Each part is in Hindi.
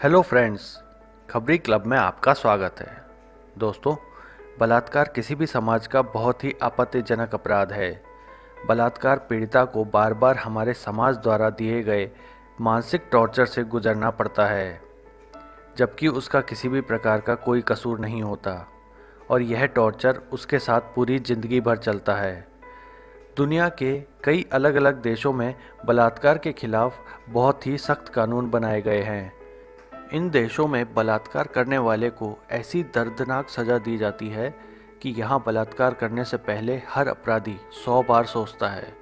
हेलो फ्रेंड्स, खबरी क्लब में आपका स्वागत है। दोस्तों, बलात्कार किसी भी समाज का बहुत ही आपत्तिजनक अपराध है। बलात्कार पीड़िता को बार बार हमारे समाज द्वारा दिए गए मानसिक टॉर्चर से गुजरना पड़ता है, जबकि उसका किसी भी प्रकार का कोई कसूर नहीं होता और यह टॉर्चर उसके साथ पूरी जिंदगी भर चलता है। दुनिया के कई अलग अलग देशों में बलात्कार के खिलाफ बहुत ही सख्त कानून बनाए गए हैं। इन देशों में बलात्कार करने वाले को ऐसी दर्दनाक सज़ा दी जाती है कि यहाँ बलात्कार करने से पहले हर अपराधी 100 बार सोचता है।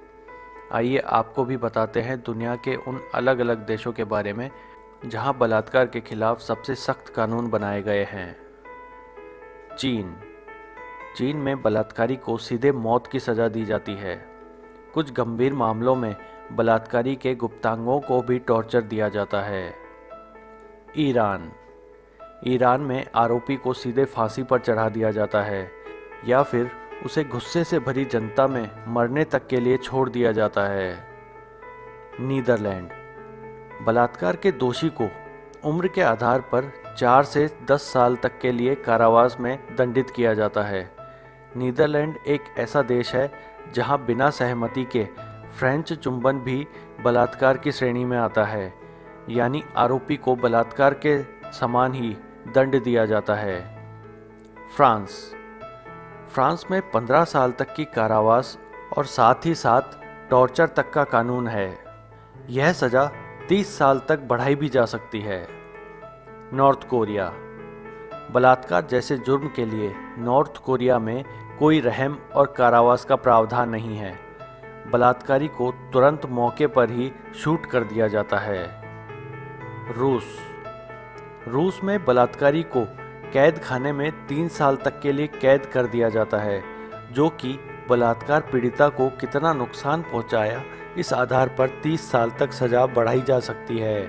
आइए आपको भी बताते हैं दुनिया के उन अलग अलग देशों के बारे में जहाँ बलात्कार के खिलाफ सबसे सख्त कानून बनाए गए हैं। चीन में बलात्कारी को सीधे मौत की सज़ा दी जाती है। कुछ गंभीर मामलों में बलात्कारी के गुप्तांगों को भी टॉर्चर दिया जाता है। ईरान में आरोपी को सीधे फांसी पर चढ़ा दिया जाता है या फिर उसे गुस्से से भरी जनता में मरने तक के लिए छोड़ दिया जाता है। नीदरलैंड, बलात्कार के दोषी को उम्र के आधार पर 4 से 10 साल तक के लिए कारावास में दंडित किया जाता है। नीदरलैंड एक ऐसा देश है जहां बिना सहमति के फ्रेंच चुंबन भी बलात्कार की श्रेणी में आता है, यानी आरोपी को बलात्कार के समान ही दंड दिया जाता है। फ्रांस में 15 साल तक की कारावास और साथ ही साथ टॉर्चर तक का कानून है। यह सज़ा 30 साल तक बढ़ाई भी जा सकती है। नॉर्थ कोरिया, बलात्कार जैसे जुर्म के लिए नॉर्थ कोरिया में कोई रहम और कारावास का प्रावधान नहीं है। बलात्कारी को तुरंत मौके पर ही शूट कर दिया जाता है। रूस में बलात्कारी को कैद खाने में 3 साल तक के लिए कैद कर दिया जाता है, जो कि बलात्कार पीड़िता को कितना नुकसान पहुंचाया इस आधार पर 30 साल तक सजा बढ़ाई जा सकती है।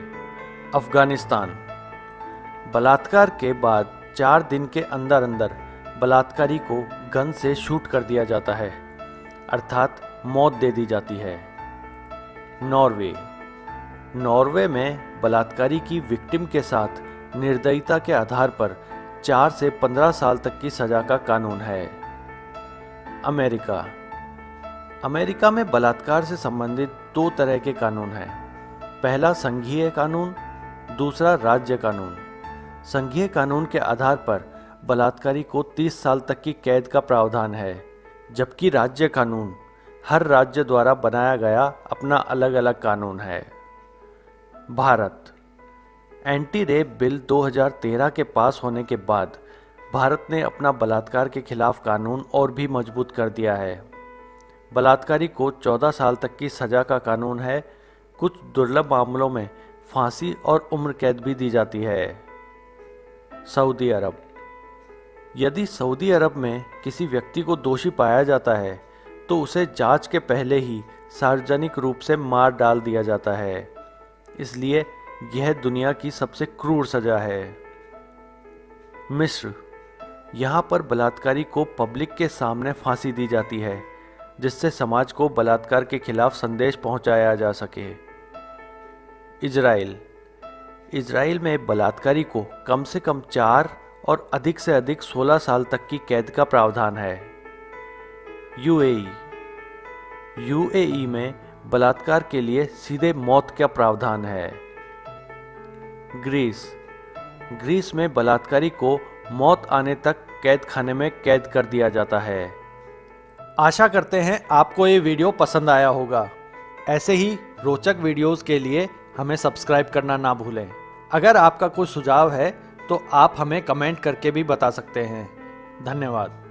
अफगानिस्तान, बलात्कार के बाद 4 दिन के अंदर अंदर बलात्कारी को गन से शूट कर दिया जाता है, अर्थात मौत दे दी जाती है। नॉर्वे में बलात्कारी की विक्टिम के साथ निर्दयता के आधार पर 4 से 15 साल तक की सजा का कानून है। अमेरिका में बलात्कार से संबंधित 2 तरह के कानून हैं। पहला संघीय कानून, दूसरा राज्य कानून। संघीय कानून के आधार पर बलात्कारी को 30 साल तक की कैद का प्रावधान है, जबकि राज्य कानून हर राज्य द्वारा बनाया गया अपना अलग अलग कानून है। भारत, एंटी रेप बिल 2013 के पास होने के बाद भारत ने अपना बलात्कार के खिलाफ कानून और भी मजबूत कर दिया है। बलात्कारी को 14 साल तक की सजा का कानून है। कुछ दुर्लभ मामलों में फांसी और उम्र कैद भी दी जाती है। सऊदी अरब, यदि सऊदी अरब में किसी व्यक्ति को दोषी पाया जाता है तो उसे जांच के पहले ही सार्वजनिक रूप से मार डाल दिया जाता है। इसलिए यह दुनिया की सबसे क्रूर सजा है। मिस्र, यहाँ पर बलात्कारी को पब्लिक के सामने फांसी दी जाती है, जिससे समाज को बलात्कार के खिलाफ संदेश पहुंचाया जा सके। इजराइल में बलात्कारी को कम से कम 4 और अधिक से अधिक 16 साल तक की कैद का प्रावधान है। यूएई में बलात्कार के लिए सीधे मौत का प्रावधान है। ग्रीस में बलात्कारी को मौत आने तक कैद खाने में कैद कर दिया जाता है। आशा करते हैं आपको ये वीडियो पसंद आया होगा। ऐसे ही रोचक वीडियोस के लिए हमें सब्सक्राइब करना ना भूलें। अगर आपका कोई सुझाव है तो आप हमें कमेंट करके भी बता सकते हैं। धन्यवाद।